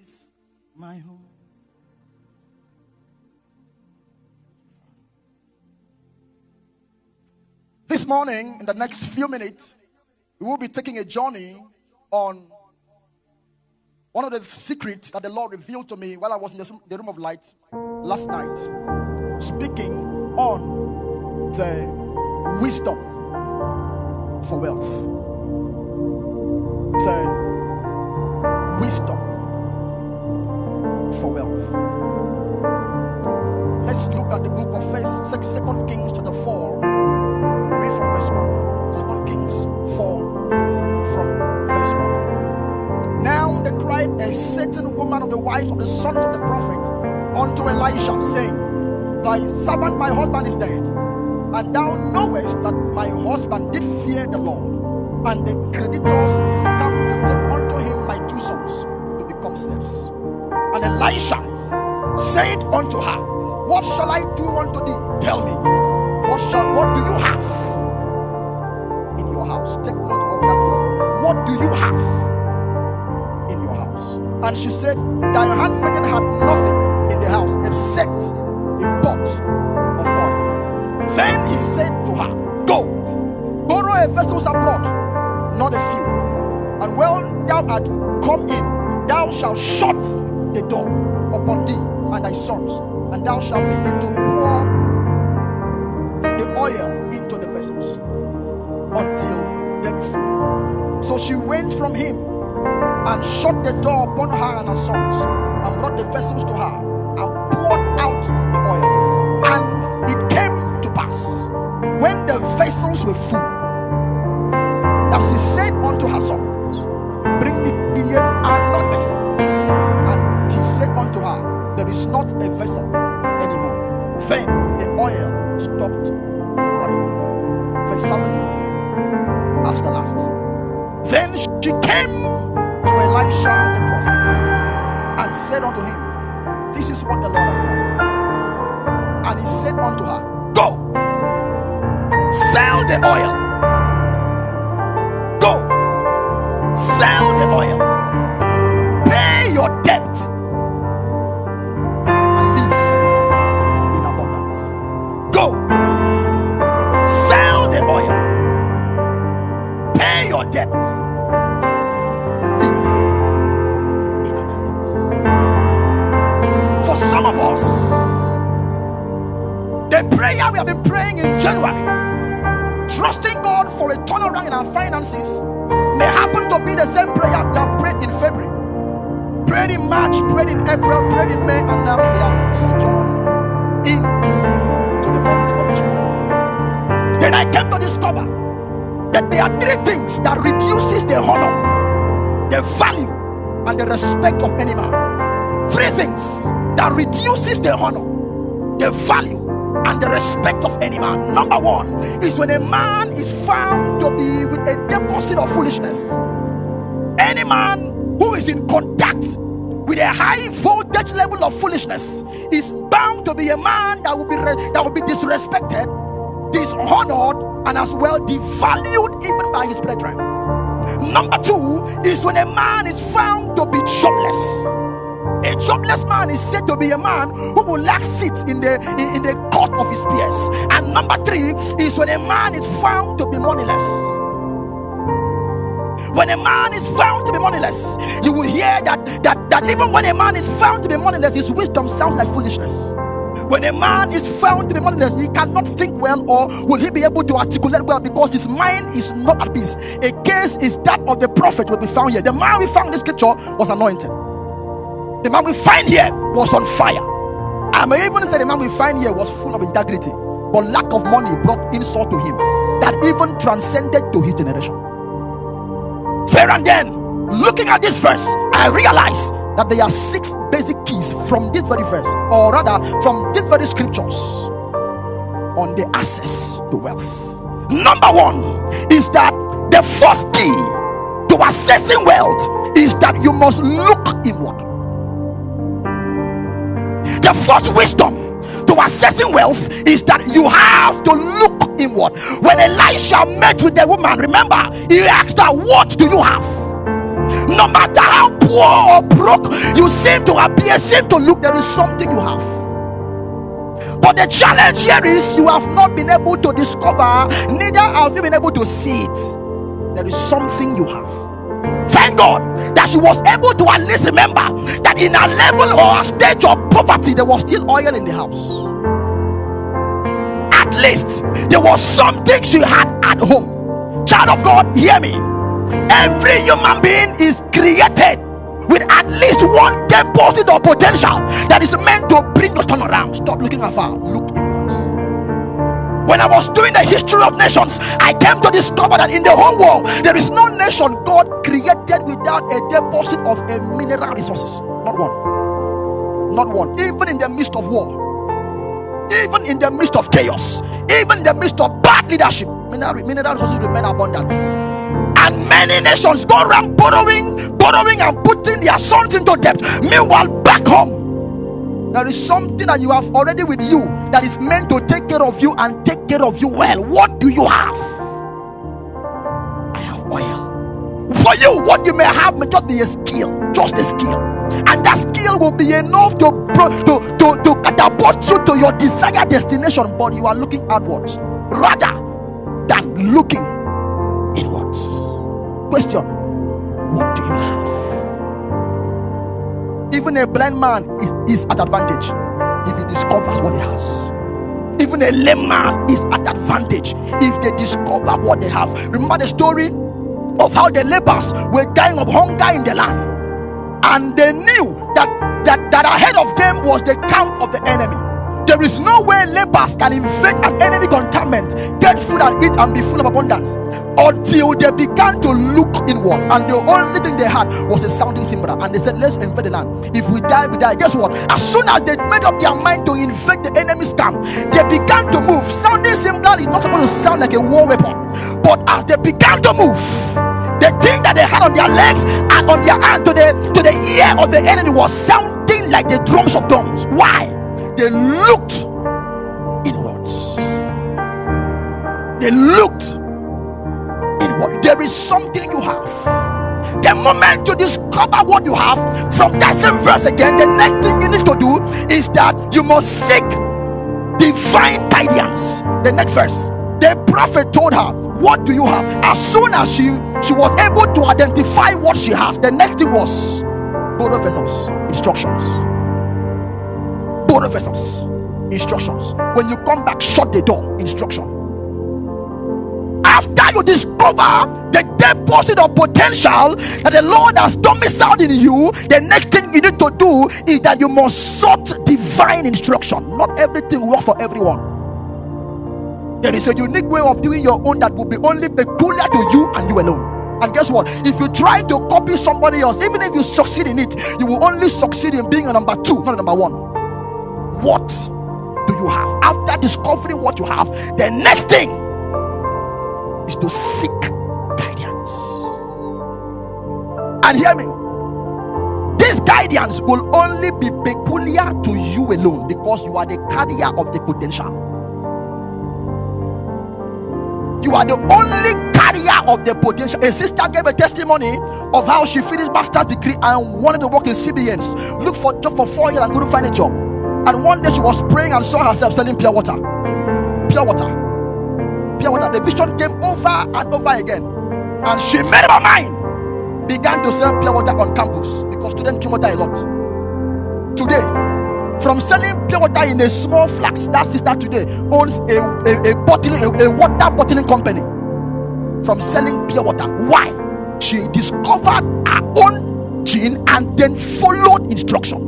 is my home. This morning, in the next few minutes, we will be taking a journey on one of the secrets that the Lord revealed to me while I was in the room of light last night, speaking on the wisdom for wealth. The wisdom for wealth. Let's look at the book of 2 Kings chapter 4. Read from verse 1. 2 Kings 4 from verse 1. Now they cried a certain woman of the wife of the sons of the prophet unto Elisha, saying, Thy servant my husband is dead, and thou knowest that my husband did fear the Lord, and the creditors is come to take unto him my 2 sons to become slaves. And Elisha said unto her, What shall I do unto thee? Tell me, what do you have in your house? Take note of that word. What do you have in your house? And she said, Thy handmaiden had nothing in the house except a pot of oil. Then he said to her, Go, borrow a vessel abroad, not a few, and when thou art come in, thou shalt shut the door upon thee and thy sons, and thou shalt begin to pour the oil into the vessels until they be full. So she went from him and shut the door upon her and her sons, and brought the vessels to her, and poured out the oil. And it came to pass, when the vessels were full, that she said unto her sons, Bring me yet another vessel. And he said unto her, There is not a vessel anymore. Then the oil stopped running. Verse 7, as the last. Then she came to Elisha the prophet and said unto him, This is what the Lord has done. And he said unto her, Go, sell the oil. Go, sell the oil. Pay your debt and live in abundance. Go, sell the oil. Pay your debt and live in abundance. For some of us, the prayer we have been praying in January, trusting God for a turnaround in our finances, may happen to be the same prayer that prayed in February, prayed in March, prayed in April, prayed in May, and now we have sojourned into the month of June. Then I came to discover that there are 3 things that reduces the honor, the value, and the respect of any man. 3 things that reduces the honor, the value, and the respect of any man. Number 1 is when a man is found to be with a deposit of foolishness. Any man who is in contact with a high voltage level of foolishness is bound to be a man that will be disrespected, dishonored, and as well devalued even by his brethren. Number 2 is when a man is found to be jobless. A jobless man is said to be a man who will lack seats in the court of his peers. And number 3 is when a man is found to be moneyless. When a man is found to be moneyless, you will hear that even when a man is found to be moneyless, his wisdom sounds like foolishness. When a man is found to be moneyless, he cannot think well, or will he be able to articulate well, because his mind is not at peace. A case is that of the prophet will be found here. The man we found in the scripture was anointed. The man we find here was on fire. I may even say the man we find here was full of integrity, but lack of money brought insult to him that even transcended to his generation. There and then, looking at this verse, I realize that there are 6 basic keys from this very verse, or rather from these very scriptures, on the access to wealth. Number 1 is that the first key to accessing wealth is that you must look inward. The first wisdom to accessing wealth is that you have to look inward. When Elisha met with the woman, remember, he asked her, What do you have? No matter how poor or broke you seem to appear, seem to look, there is something you have. But the challenge here is you have not been able to discover, neither have you been able to see it. There is something you have. Thank God that she was able to at least remember that in a level or a stage of poverty, there was still oil in the house. At least there was something she had at home. Child of God, hear me. Every human being is created with at least one deposit of potential that is meant to bring your turn around. Stop looking afar, look inward. When I was doing the history of nations, I came to discover that in the whole world there is no nation God created without a deposit of a mineral resources. Not one. Not one. Even in the midst of war, even in the midst of chaos, even in the midst of bad leadership, mineral resources remain abundant. And many nations go around borrowing and putting their sons into debt. Meanwhile, back home, there is something that you have already with you that is meant to take care of you and take care of you well. What do you have? I have oil. For you, what you may have may just be a skill, just a skill. And that skill will be enough to catapult you to your desired destination, but you are looking outwards rather than looking inwards. Question: what do you have? Even a blind man is at advantage if he discovers what he has. Even a lame man is at advantage if they discover what they have. Remember the story of how the lepers were dying of hunger in the land, and they knew that ahead of them was the camp of the enemy. There is no way lepers can invade an enemy cantonment, get food and eat and be full of abundance, until they began to look inward. And the only thing they had was a sounding cymbal, and they said, let's invade the land. If we die, we die. Guess what? As soon as they made up their mind to invade the enemy's camp, they began to move. Sounding cymbal is not supposed to sound like a war weapon, but as they began to move, the thing that they had on their legs and on their hand to the ear of the enemy was sounding like the drums of drums. Why? They looked inwards. They looked inward. There is something you have. The moment you discover what you have, from that same verse again, the next thing you need to do is that you must seek divine guidance. The next verse, the prophet told her, what do you have? As soon as she was able to identify what she has, the next thing was borrow vessels, instructions. Borrow vessels, instructions. When you come back, shut the door, instruction. After you discover the deposit of potential that the Lord has domiciled in you, the next thing you need to do is that you must sought divine instruction. Not everything works for everyone. There is a unique way of doing your own that will be only peculiar to you and you alone. And guess what? If you try to copy somebody else, even if you succeed in it, you will only succeed in being a number two, not a number one. What do you have? After discovering what you have, the next thing is to seek guidance. And hear me, this guidance will only be peculiar to you alone, because you are the carrier of the potential. You are the only carrier of the potential. A sister gave a testimony of how she finished master's degree and wanted to work in CBNs, looked for a job for 4 years and couldn't find a job. And one day she was praying and saw herself selling pure water. Pure water. Pure water. The vision came over and over again, and she made up her mind, began to sell pure water on campus, because students drink water a lot. Today, from selling pure water in a small flask, that sister today owns a water bottling company. From selling pure water. Why? She discovered her own gene and then followed instruction.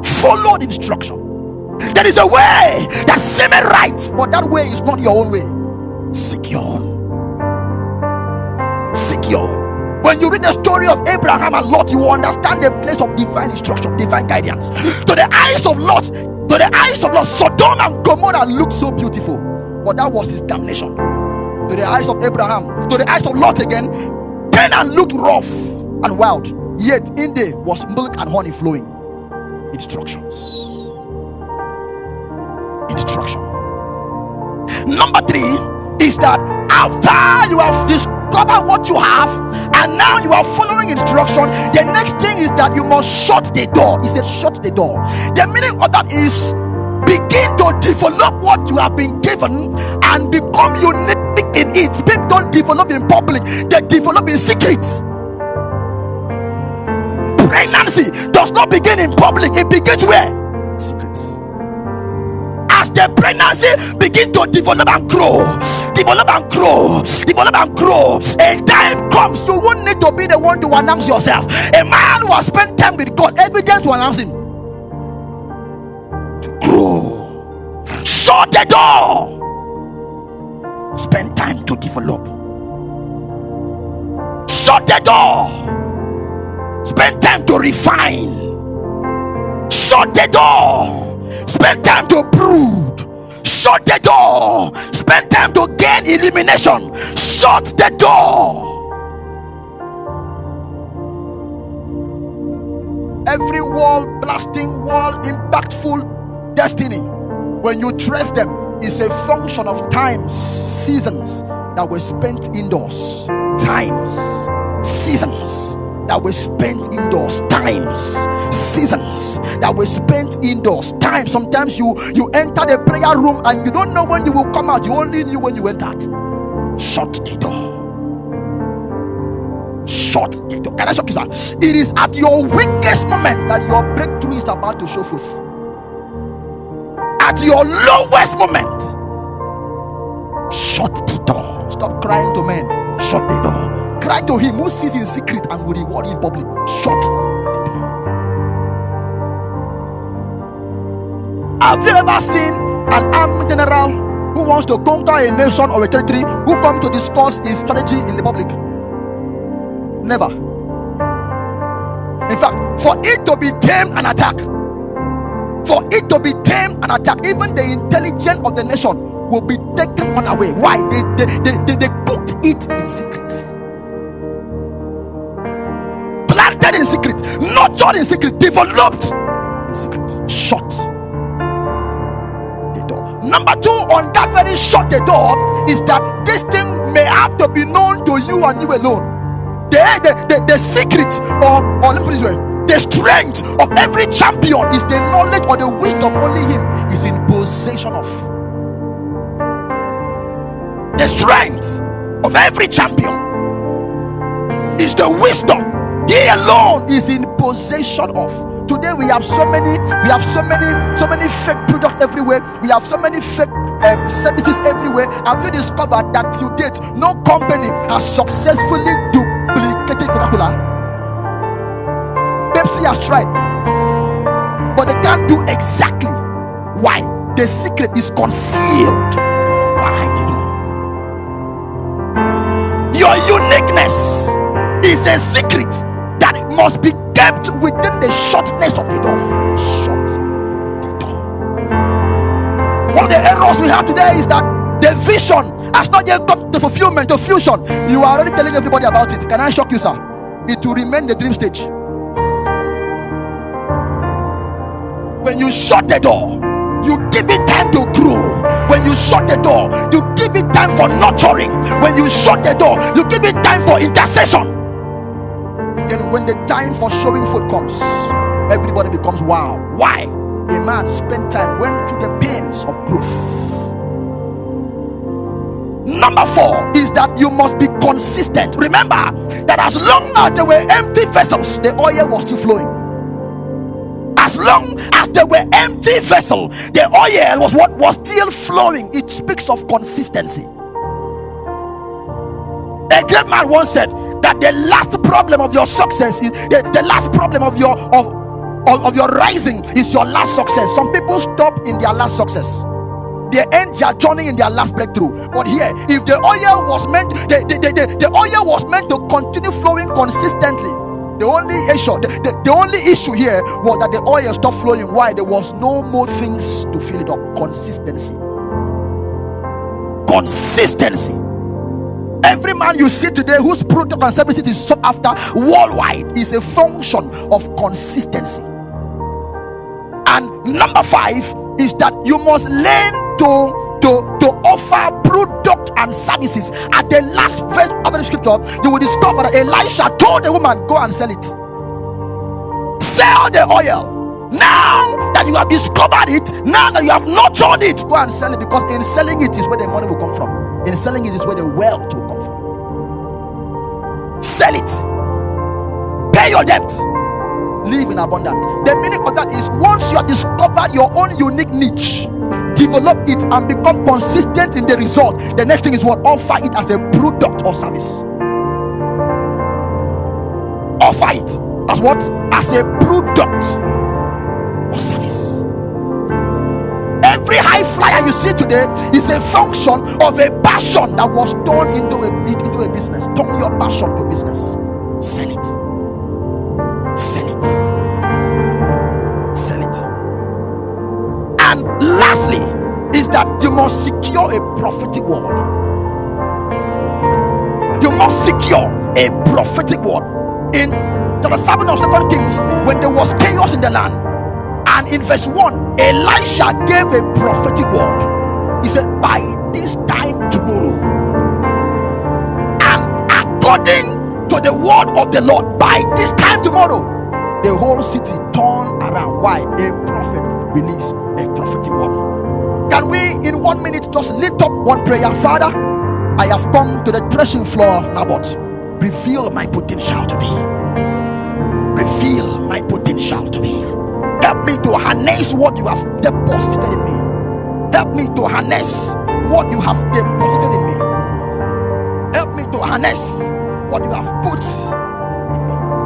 Followed instruction. There is a way that seems right, but that way is not your own way. Seek your own. Seek your own. When you read the story of Abraham and Lot, you will understand the place of divine instruction, divine guidance. To the eyes of Lot, Sodom and Gomorrah looked so beautiful, but that was his damnation. To the eyes of Abraham, to the eyes of Lot again, Canaan looked rough and wild, yet in there was milk and honey flowing. Instructions. Instruction. Number 3 is that after you have recover what you have, and now you are following instruction. The next thing is that you must shut the door. He said, shut the door. The meaning of that is begin to develop what you have been given and become unique in it. People don't develop in public, they develop in secret. Pregnancy does not begin in public, it begins where? Secrets. As the pregnancy begin to develop and grow, develop and grow, develop and grow, a time comes you won't need to be the one to announce yourself. A man who has spent time with God, evidence to announce him. To grow. Shut the door. Spend time to develop. Shut the door. Spend time to refine. Shut the door. Spend time to brood. Shut the door. Spend time to gain illumination. Shut the door. Every wall blasting, wall impactful destiny, when you trace them, is a function of times, seasons that were spent indoors. Times, seasons that were spent indoors. Times, seasons that were spent indoors. Times. Sometimes you enter the prayer room and you don't know when you will come out. You only knew when you entered. Shut the door. Shut the door. Can I shock you, sir? It is at your weakest moment that your breakthrough is about to show forth. At your lowest moment, shut the door. Stop crying to men. Shut the door. Cry to him who sees in secret and will reward you in public. Shut the door. Have you ever seen an army general who wants to conquer a nation or a territory who come to discuss his strategy in the public? Never. In fact, for it to be tamed and attacked, even the intelligence of the nation will be taken unaware. Why? They cooked it in secret, planted in secret, nurtured in secret, developed in secret. Shut the door. Number two, on that very shut the door, is that this thing may have to be known to you and you alone. The secret, or let me put it this way, the strength of every champion is the knowledge or the wisdom only him is in possession of. The strength of every champion is the wisdom he alone is in possession of. Today we have so many fake products everywhere. We have so many fake services everywhere. Have you discovered that to date no company has successfully duplicated Coca-Cola? Pepsi has tried, but they can't do exactly. Why? The secret is concealed behind the door. Your uniqueness is a secret that must be kept within the shortness of the door. Shut the door. One of the errors we have today is that the vision has not yet come to fulfillment, to fusion. You are already telling everybody about it. Can I shock you, sir? It will remain the dream stage. When you shut the door, you give it time to grow. When you shut the door, you give it time for nurturing. When you shut the door, you give it time for intercession. Then when the time for showing forth comes, everybody becomes wow. Why? A man spent time, went through the pains of growth. Number four is that you must be consistent. Remember that as long as there were empty vessels, the oil was still flowing. As long as there were empty vessels, the oil was what was still flowing. It speaks of consistency. A great man once said that the last problem of your success is the last problem of your rising is your last success. Some people stop in their last success. They end their journey in their last breakthrough. But here, if the oil was meant, the oil was meant to continue flowing consistently. The only issue here was that the oil stopped flowing. Why? There was no more things to fill it up. Consistency. Every man you see today whose product and services is sought after worldwide is a function of consistency. And number five is that you must learn to offer product and services. At the last verse of the scripture, you will discover that Elisha told the woman, go and sell it. Sell the oil. Now that you have discovered it, now that you have nurtured it, go and sell it, because in selling it is where the money will come from. In selling it is where the wealth will come from. Sell it. Pay your debt. Live in abundance. The meaning of that is, once you have discovered your own unique niche, develop it and become consistent in the result. The next thing is what? Offer it as a product or service. Offer it as what? As a product or service. Every high flyer you see today is a function of a passion that was turned into a business. Turn your passion to business. Sell it. Sell it. Sell it. And lastly is that you must secure a prophetic word. You must secure a prophetic word. In chapter 7 of 2 Kings, when there was chaos in the land, and in verse 1, Elisha gave a prophetic word. He said, by this time tomorrow, and according to the word of the Lord, by this time tomorrow, the whole city turned around. Why? A prophet released a prophetic word. Can we in 1 minute just lift up one prayer? Father, I have come to the threshing floor of Naboth. Reveal my potential to me. Reveal my potential to me. Help me to harness what you have deposited in me. Help me to harness what you have deposited in me. Help me to harness what you have put in me.